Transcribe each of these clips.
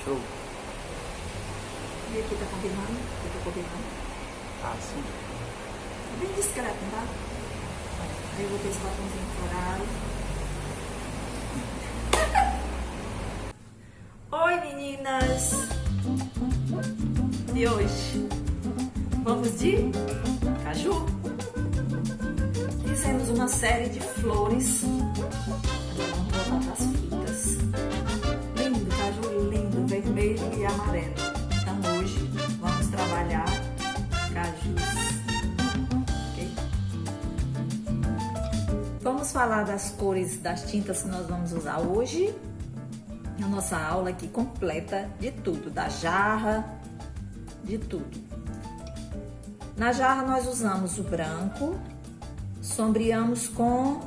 Show. E aqui tá combinando? Eu tô combinando. Ah, sim. Bem discreto, tá? Aí eu vou ter esse batomzinho floral. Oi, meninas! E hoje? Vamos de caju? Fizemos uma série de flores. Agora vamos voltar para as frutas. Lindo, caju lindo, vermelho e amarelo. Então hoje vamos trabalhar cajus. Ok? Vamos falar das cores das tintas que nós vamos usar hoje. A nossa aula aqui completa de tudo, da jarra, de tudo. Na jarra nós usamos o branco, sombreamos com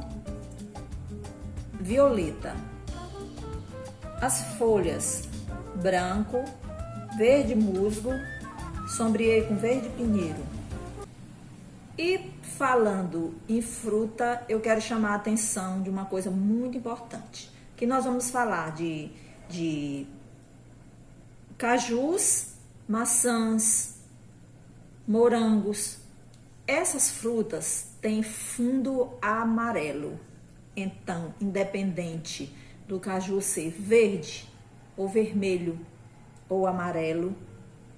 violeta. As folhas, branco, verde musgo, sombreei com verde pinheiro. E falando em fruta, eu quero chamar a atenção de uma coisa muito importante, que nós vamos falar de cajus, maçãs, morangos. Essas frutas têm fundo amarelo. Então, independente do caju ser verde ou vermelho ou amarelo,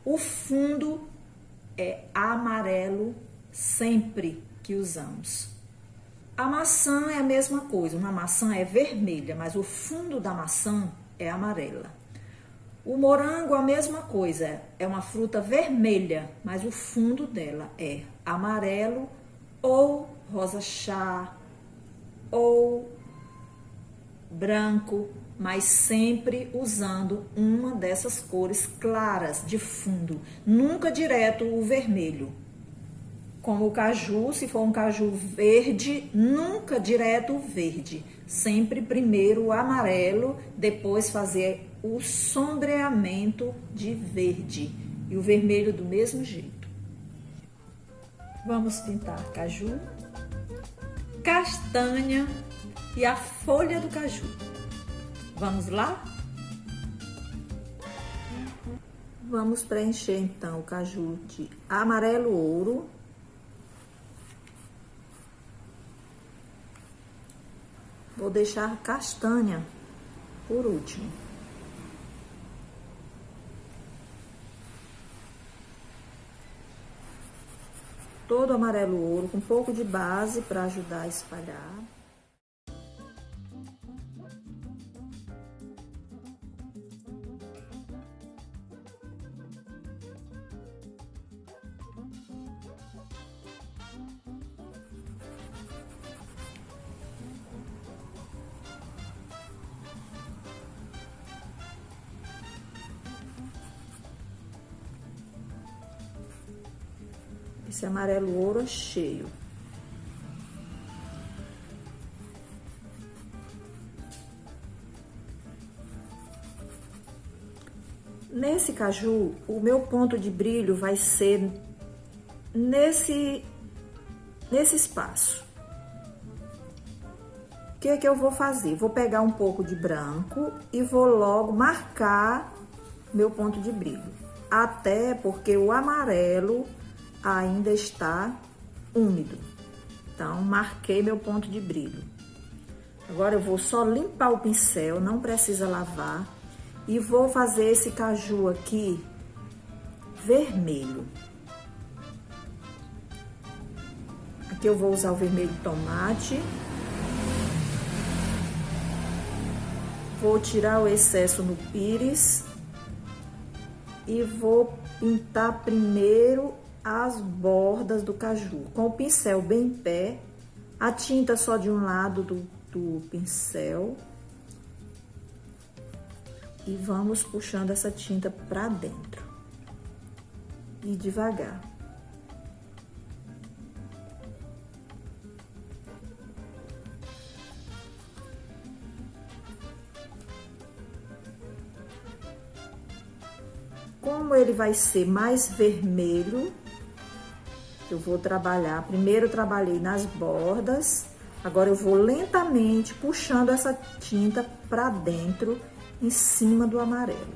o fundo é amarelo sempre que usamos. A maçã é a mesma coisa, uma maçã é vermelha, mas o fundo da maçã é amarela. O morango a mesma coisa, é uma fruta vermelha, mas o fundo dela é amarelo ou rosa chá ou branco, mas sempre usando uma dessas cores claras de fundo, nunca direto o vermelho. Como o caju, se for um caju verde, nunca direto o verde. Sempre primeiro o amarelo, depois fazer o sombreamento de verde. E o vermelho do mesmo jeito. Vamos pintar caju, castanha e a folha do caju. Vamos lá? Vamos preencher então o caju de amarelo ouro. Vou deixar castanha por último. Todo amarelo ouro com um pouco de base para ajudar a espalhar. Esse amarelo ouro é cheio. Nesse caju, o meu ponto de brilho vai ser nesse espaço. O que é que eu vou fazer? Vou pegar um pouco de branco e vou logo marcar meu ponto de brilho. Até porque o amarelo ainda está úmido. Então, marquei meu ponto de brilho. Agora eu vou só limpar o pincel, não precisa lavar. E vou fazer esse caju aqui vermelho. Aqui eu vou usar o vermelho tomate. Vou tirar o excesso no pires. E vou pintar primeiro as bordas do caju. Com o pincel bem em pé, a tinta só de um lado do pincel. E vamos puxando essa tinta pra dentro. E devagar. Como ele vai ser mais vermelho, eu vou trabalhar, primeiro eu trabalhei nas bordas, agora eu vou lentamente puxando essa tinta pra dentro, em cima do amarelo.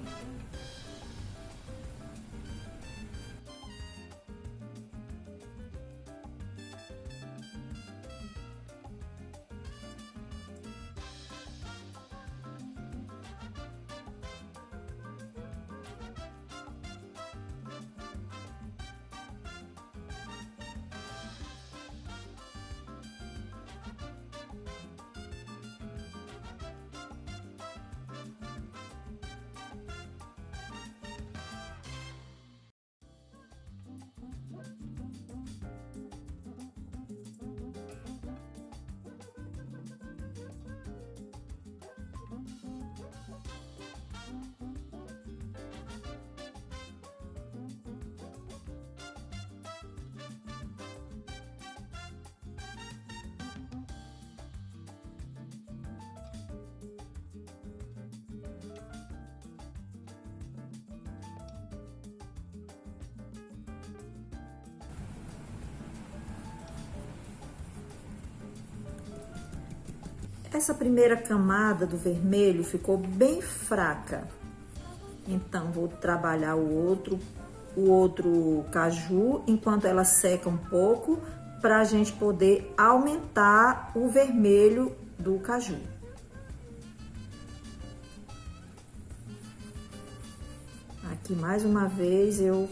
Essa primeira camada do vermelho ficou bem fraca. Então, vou trabalhar o outro caju enquanto ela seca um pouco, para a gente poder aumentar o vermelho do caju. Aqui, mais uma vez, eu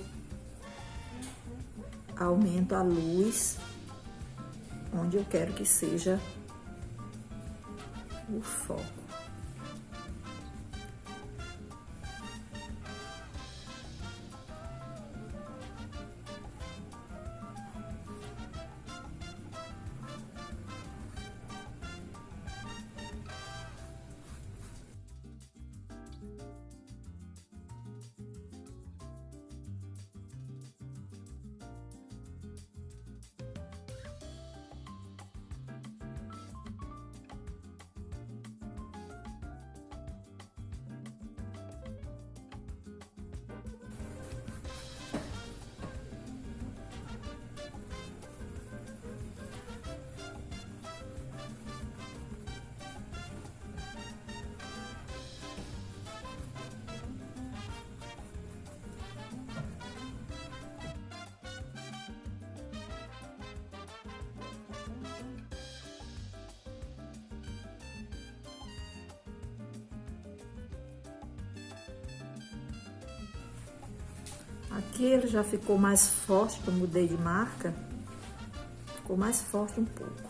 aumento a luz onde eu quero que seja o foco. Aqui ele já ficou mais forte, que eu mudei de marca, ficou mais forte um pouco.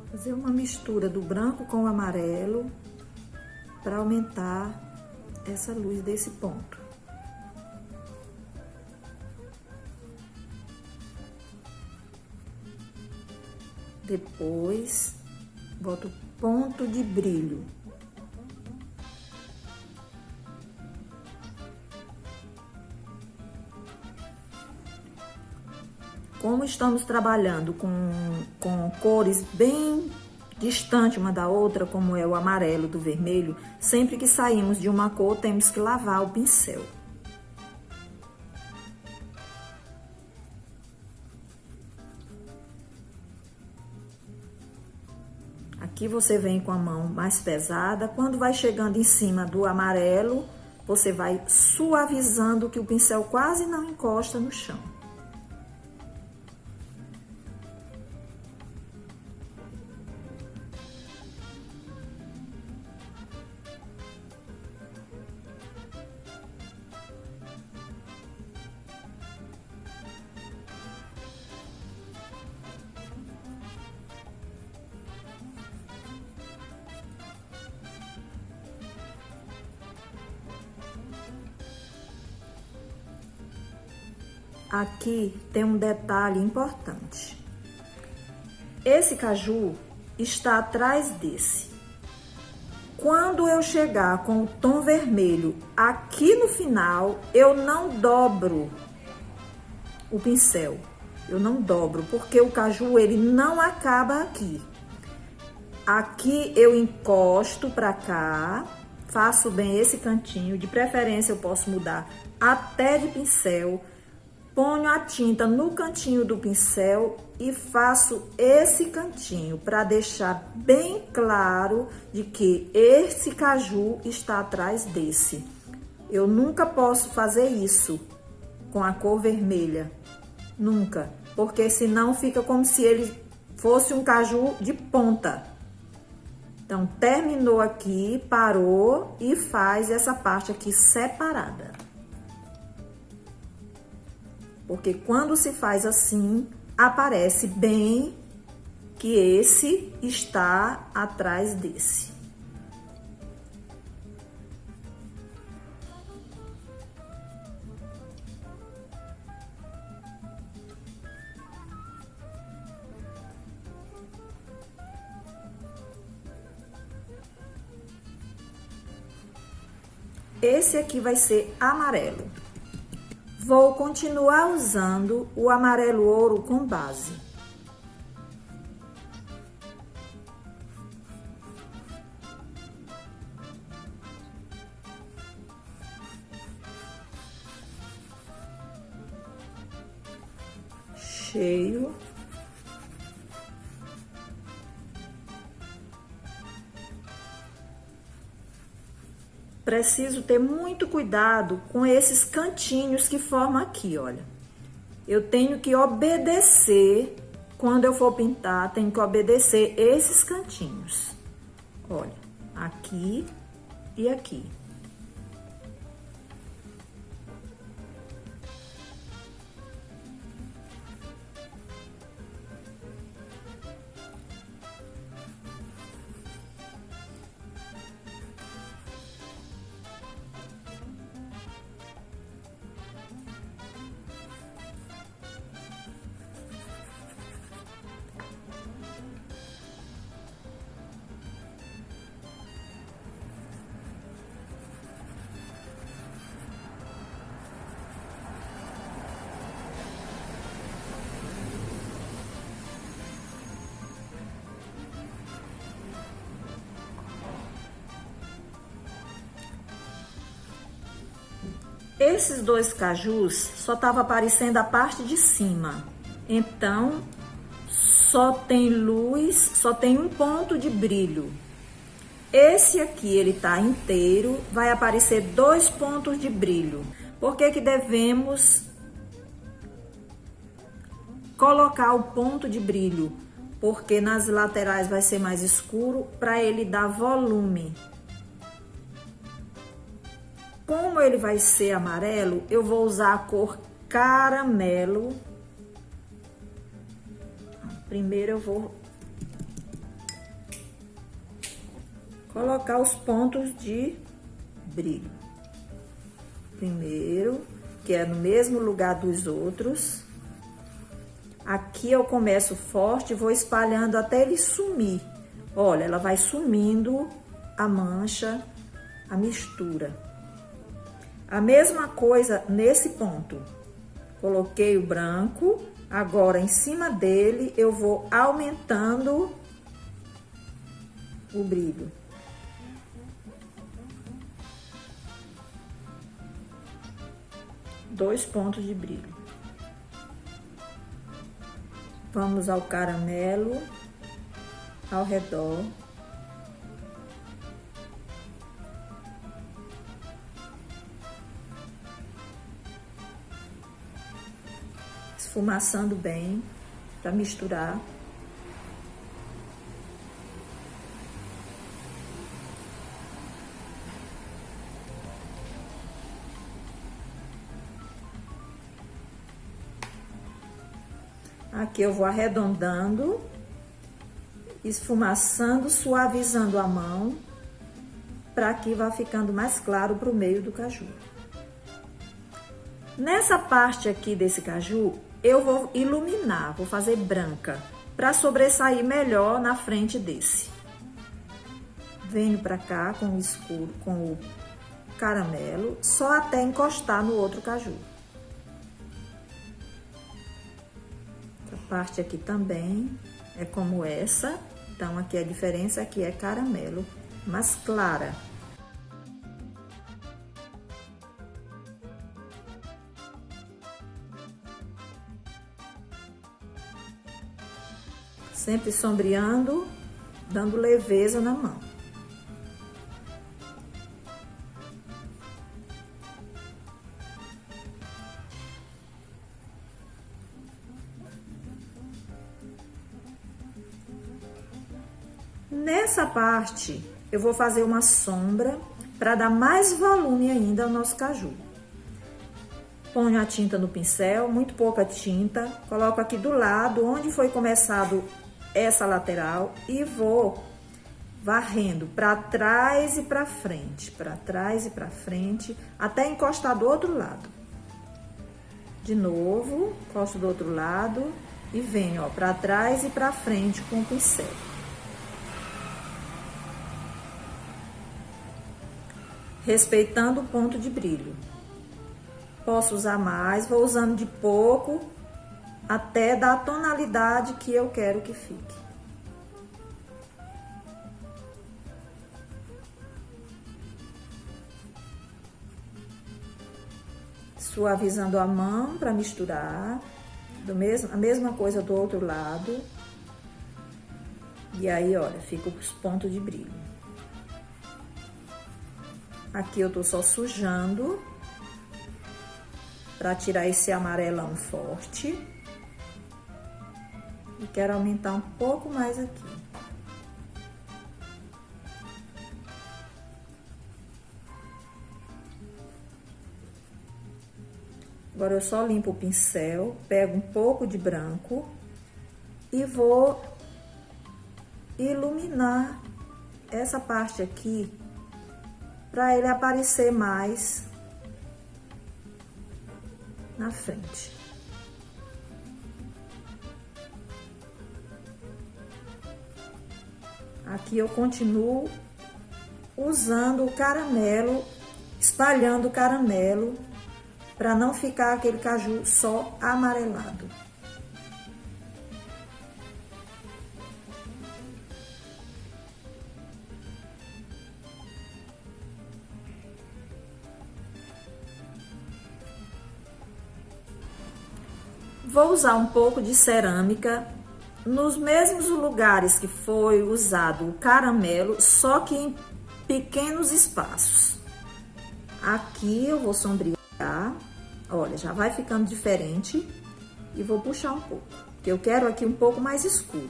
Fazer uma mistura do branco com o amarelo para aumentar essa luz desse ponto. Depois, boto ponto de brilho. Como estamos trabalhando com cores bem distantes uma da outra, como é o amarelo do vermelho, sempre que saímos de uma cor, temos que lavar o pincel. Aqui você vem com a mão mais pesada. Quando vai chegando em cima do amarelo, você vai suavizando, que o pincel quase não encosta no chão. Aqui tem um detalhe importante. Esse caju está atrás desse. Quando eu chegar com o tom vermelho aqui no final, eu não dobro o pincel. Eu não dobro, porque o caju ele não acaba aqui. Aqui eu encosto pra cá, faço bem esse cantinho. De preferência eu posso mudar até de pincel. Ponho a tinta no cantinho do pincel e faço esse cantinho para deixar bem claro de que esse caju está atrás desse. Eu nunca posso fazer isso com a cor vermelha, nunca, porque senão fica como se ele fosse um caju de ponta. Então, terminou aqui, parou e faz essa parte aqui separada. Porque quando se faz assim, aparece bem que esse está atrás desse. Esse aqui vai ser amarelo. Vou continuar usando o amarelo ouro com base. Cheio. Preciso ter muito cuidado com esses cantinhos que formam aqui, olha. Eu tenho que obedecer, quando eu for pintar, tenho que obedecer esses cantinhos. Olha, aqui e aqui. Esses dois cajus só tava aparecendo a parte de cima, então só tem luz, só tem um ponto de brilho. Esse aqui, ele tá inteiro, vai aparecer 2 pontos de brilho. Por que que devemos colocar o ponto de brilho? Porque nas laterais vai ser mais escuro, para ele dar volume. Como ele vai ser amarelo, eu vou usar a cor caramelo. Primeiro eu vou colocar os pontos de brilho. Primeiro, que é no mesmo lugar dos outros. Aqui eu começo forte, vou espalhando até ele sumir. Olha, ela vai sumindo a mancha, a mistura. A mesma coisa nesse ponto. Coloquei o branco, agora em cima dele eu vou aumentando o brilho. Dois pontos de brilho. Vamos ao caramelo, ao redor. Esfumaçando bem, para misturar. Aqui eu vou arredondando, esfumaçando, suavizando a mão, para que vá ficando mais claro para o meio do caju. Nessa parte aqui desse caju, eu vou iluminar, vou fazer branca, para sobressair melhor na frente desse. Venho para cá com o escuro, com o caramelo, só até encostar no outro caju. Essa parte aqui também é como essa, então aqui a diferença aqui é caramelo, mais clara. Sempre sombreando, dando leveza na mão. Nessa parte, eu vou fazer uma sombra para dar mais volume ainda ao nosso caju. Ponho a tinta no pincel, muito pouca tinta, coloco aqui do lado, onde foi começado essa lateral, e vou varrendo para trás e para frente, até encostar do outro lado. De novo, encosto do outro lado e venho, ó, para trás e para frente com o pincel. Respeitando o ponto de brilho. Posso usar mais, vou usando de pouco até dar a tonalidade que eu quero que fique. Suavizando a mão para misturar, a mesma coisa do outro lado. E aí, olha, fica os pontos de brilho. Aqui eu tô só sujando para tirar esse amarelão forte. E quero aumentar um pouco mais aqui. Agora eu só limpo o pincel, pego um pouco de branco e vou iluminar essa parte aqui para ele aparecer mais na frente. Aqui eu continuo usando o caramelo, espalhando o caramelo, para não ficar aquele caju só amarelado. Vou usar um pouco de cerâmica nos mesmos lugares que foi usado o caramelo, só que em pequenos espaços. Aqui eu vou sombrear. Olha, já vai ficando diferente e vou puxar um pouco, porque eu quero aqui um pouco mais escuro.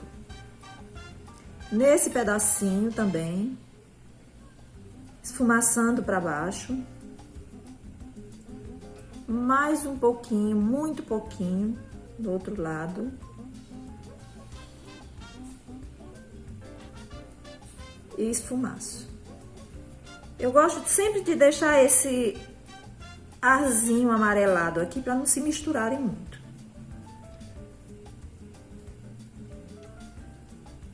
Nesse pedacinho também, esfumaçando para baixo. Mais um pouquinho, muito pouquinho, do outro lado. E esfumaço. Eu gosto sempre de deixar esse arzinho amarelado aqui para não se misturarem muito.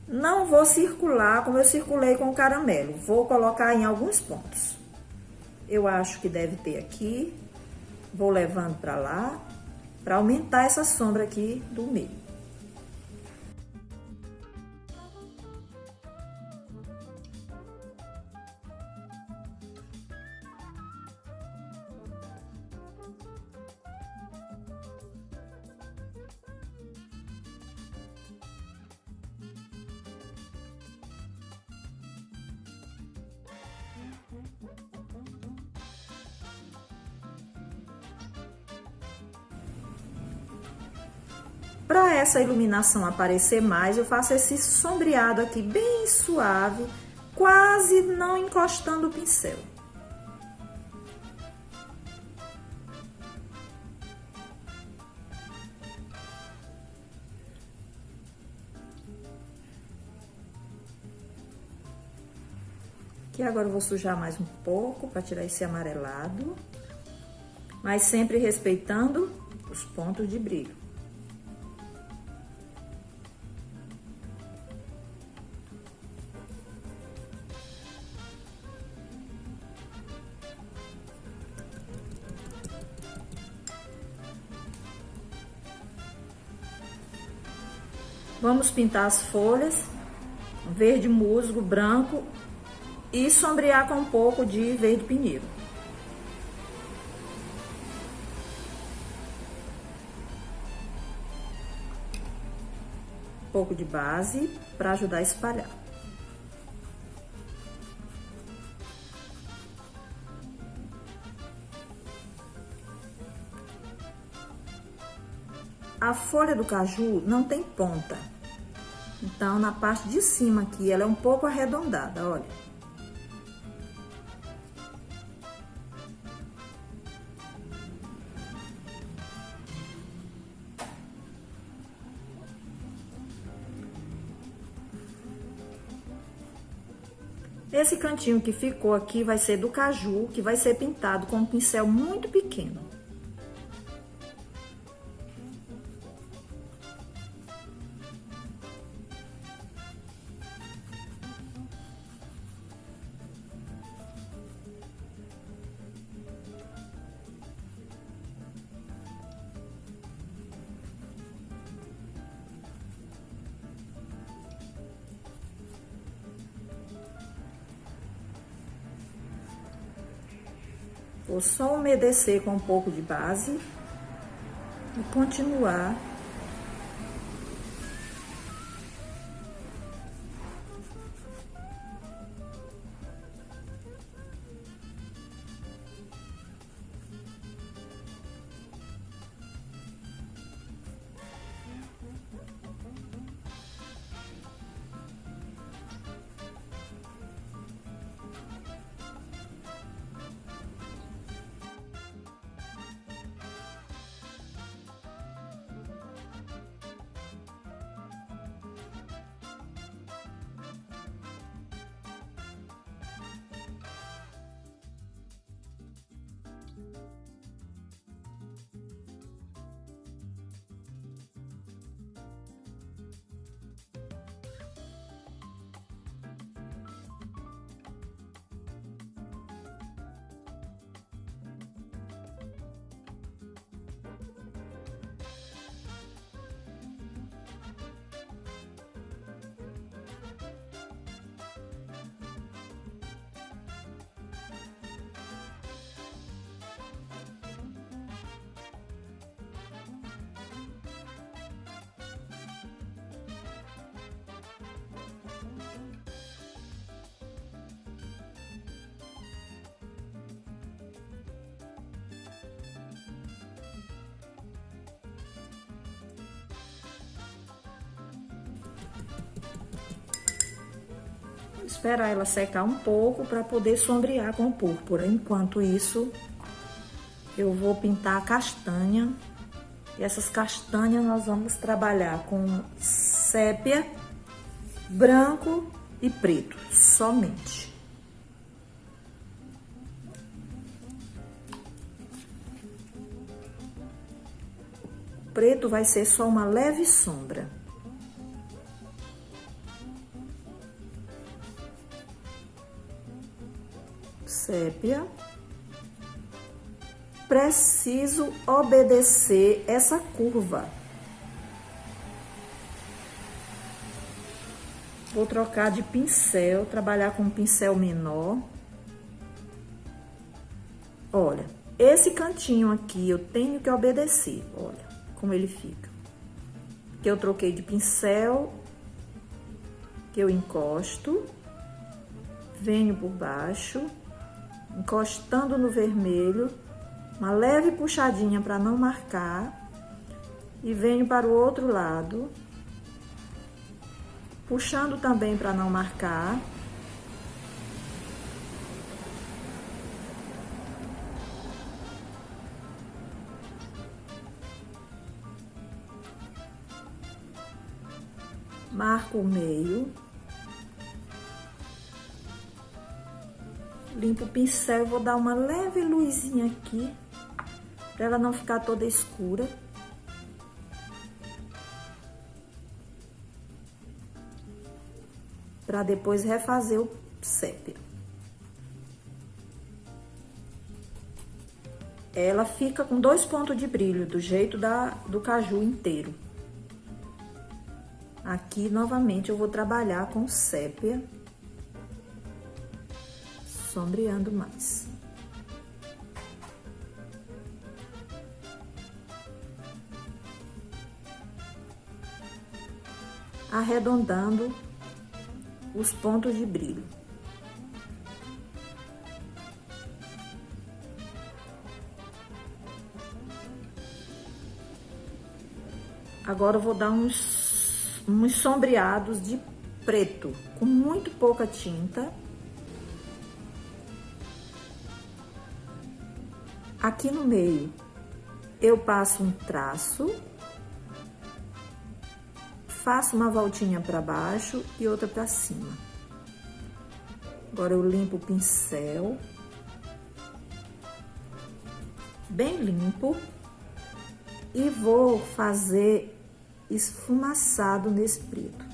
Não vou circular como eu circulei com o caramelo, vou colocar em alguns pontos. Eu acho que deve ter aqui, vou levando para lá, para aumentar essa sombra aqui do meio. Para essa iluminação aparecer mais, eu faço esse sombreado aqui bem suave, quase não encostando o pincel. Aqui agora eu vou sujar mais um pouco para tirar esse amarelado, mas sempre respeitando os pontos de brilho. Vamos pintar as folhas, verde musgo, branco, e sombrear com um pouco de verde pinheiro. Um pouco de base para ajudar a espalhar. A folha do caju não tem ponta, Então, na parte de cima aqui, ela é um pouco arredondada, olha. Esse cantinho que ficou aqui vai ser do caju, que vai ser pintado com um pincel muito pequeno. Vou só umedecer com um pouco de base e continuar. Esperar ela secar um pouco para poder sombrear com o púrpura. Enquanto isso, eu vou pintar a castanha. E essas castanhas nós vamos trabalhar com sépia, branco e preto, somente. O preto vai ser só uma leve sombra. Sépia. Preciso obedecer essa curva. Vou trocar de pincel, trabalhar com um pincel menor. Olha, esse cantinho aqui eu tenho que obedecer, olha como ele fica. Que eu troquei de pincel, que eu encosto, venho por baixo, encostando no vermelho, uma leve puxadinha para não marcar, e venho para o outro lado, puxando também para não marcar. Marco o meio. Limpo o pincel e vou dar uma leve luzinha aqui, para ela não ficar toda escura. Para depois refazer o sépia. Ela fica com 2 pontos de brilho, do jeito do caju inteiro. Aqui, novamente, eu vou trabalhar com sépia, sombreando mais. Arredondando os pontos de brilho. Agora eu vou dar uns uns sombreados de preto, com muito pouca tinta. Aqui no meio, eu passo um traço, faço uma voltinha para baixo e outra para cima. Agora eu limpo o pincel, bem limpo, e vou fazer esfumaçado nesse preto.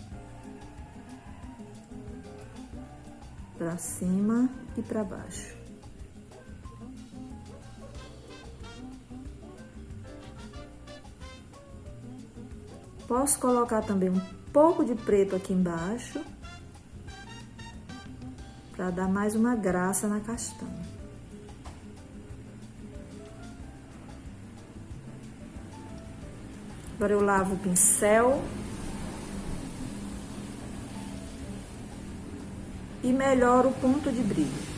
Para cima e para baixo. Posso colocar também um pouco de preto aqui embaixo, para dar mais uma graça na castanha. Agora eu lavo o pincel e melhoro o ponto de brilho.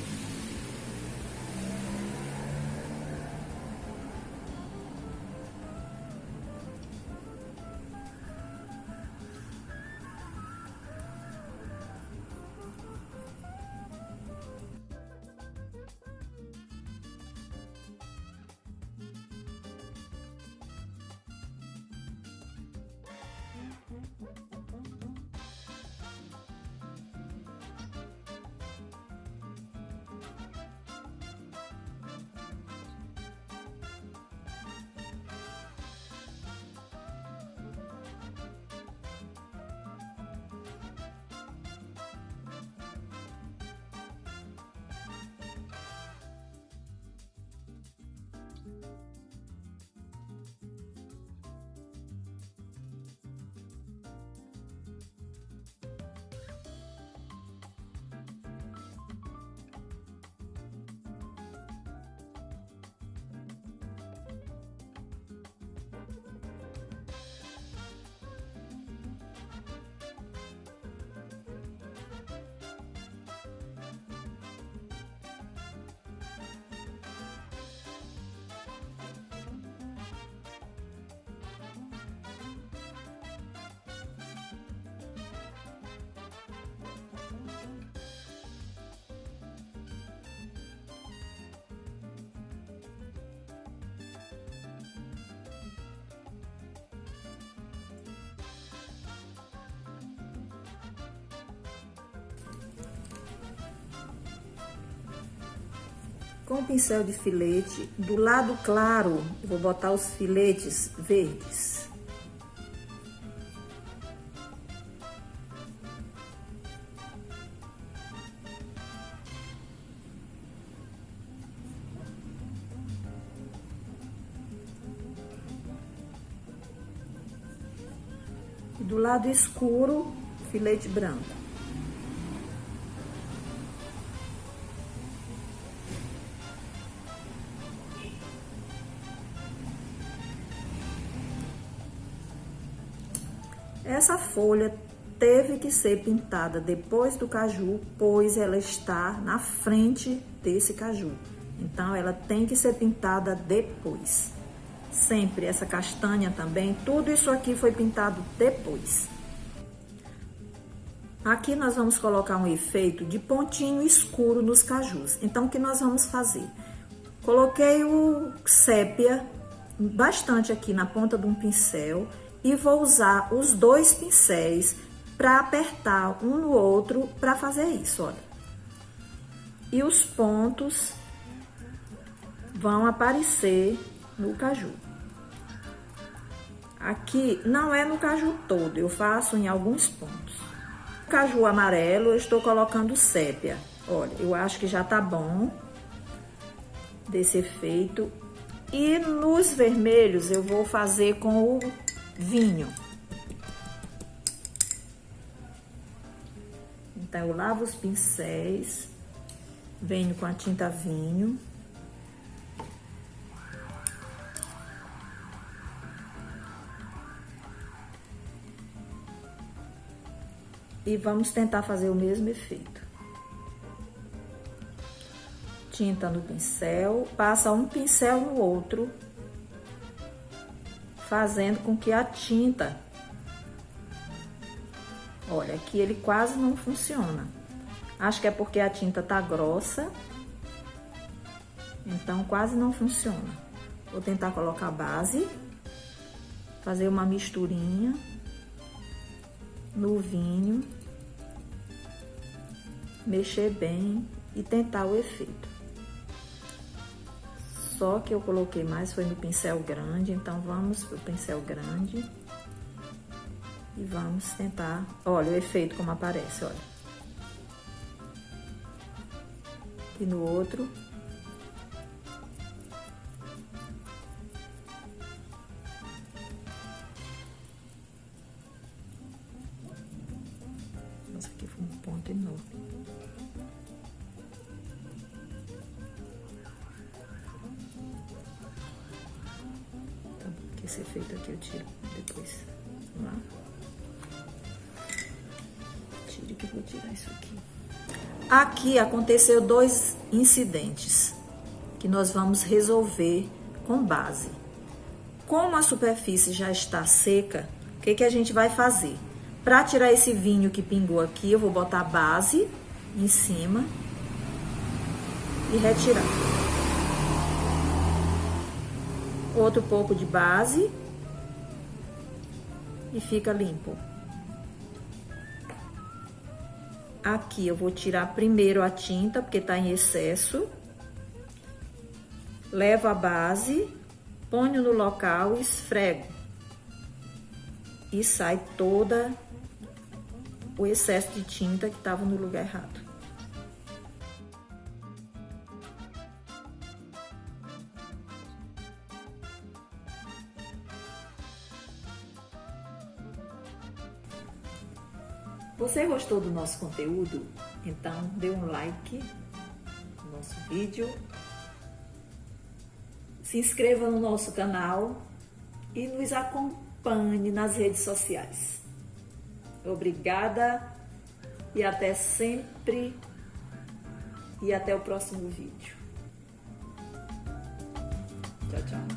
Com o pincel de filete, do lado claro, eu vou botar os filetes verdes. E do lado escuro, filete branco. Essa folha teve que ser pintada depois do caju, pois ela está na frente desse caju. Então, ela tem que ser pintada depois. Sempre essa castanha também, tudo isso aqui foi pintado depois. Aqui nós vamos colocar um efeito de pontinho escuro nos cajus. Então, o que nós vamos fazer? Coloquei o sépia bastante aqui na ponta de um pincel e vou usar os dois pincéis para apertar um no outro para fazer isso, olha. E os pontos vão aparecer no caju. Aqui não é no caju todo, eu faço em alguns pontos. No caju amarelo eu estou colocando sépia. Olha, eu acho que já tá bom desse efeito. E nos vermelhos eu vou fazer com o vinho. Então, eu lavo os pincéis, venho com a tinta vinho. E vamos tentar fazer o mesmo efeito. Tinta no pincel, passa um pincel no outro, fazendo com que a tinta Olha, aqui ele quase não funciona. Acho que é porque a tinta tá grossa, então quase não funciona. Vou tentar colocar a base, fazer uma misturinha no vinho, mexer bem e tentar o efeito. Só que eu coloquei mais foi no pincel grande, então vamos pro pincel grande e vamos tentar. Olha o efeito como aparece, olha. E no outro. Nossa, aqui foi um ponto enorme. Tá bom, que esse efeito aqui eu tiro depois. Vamos lá. Tire que eu vou tirar isso aqui. Aqui aconteceu dois incidentes que nós vamos resolver com base. Como a superfície já está seca, o que a gente vai fazer? Para tirar esse vinho que pingou aqui, eu vou botar a base em cima e retirar. Outro pouco de base e fica limpo. Aqui eu vou tirar primeiro a tinta, porque tá em excesso. Levo a base, ponho no local e esfrego. E sai toda o excesso de tinta que estava no lugar errado. Você gostou do nosso conteúdo? Então dê um like no nosso vídeo, se inscreva no nosso canal e nos acompanhe nas redes sociais. Obrigada e até sempre e até o próximo vídeo. Tchau, tchau.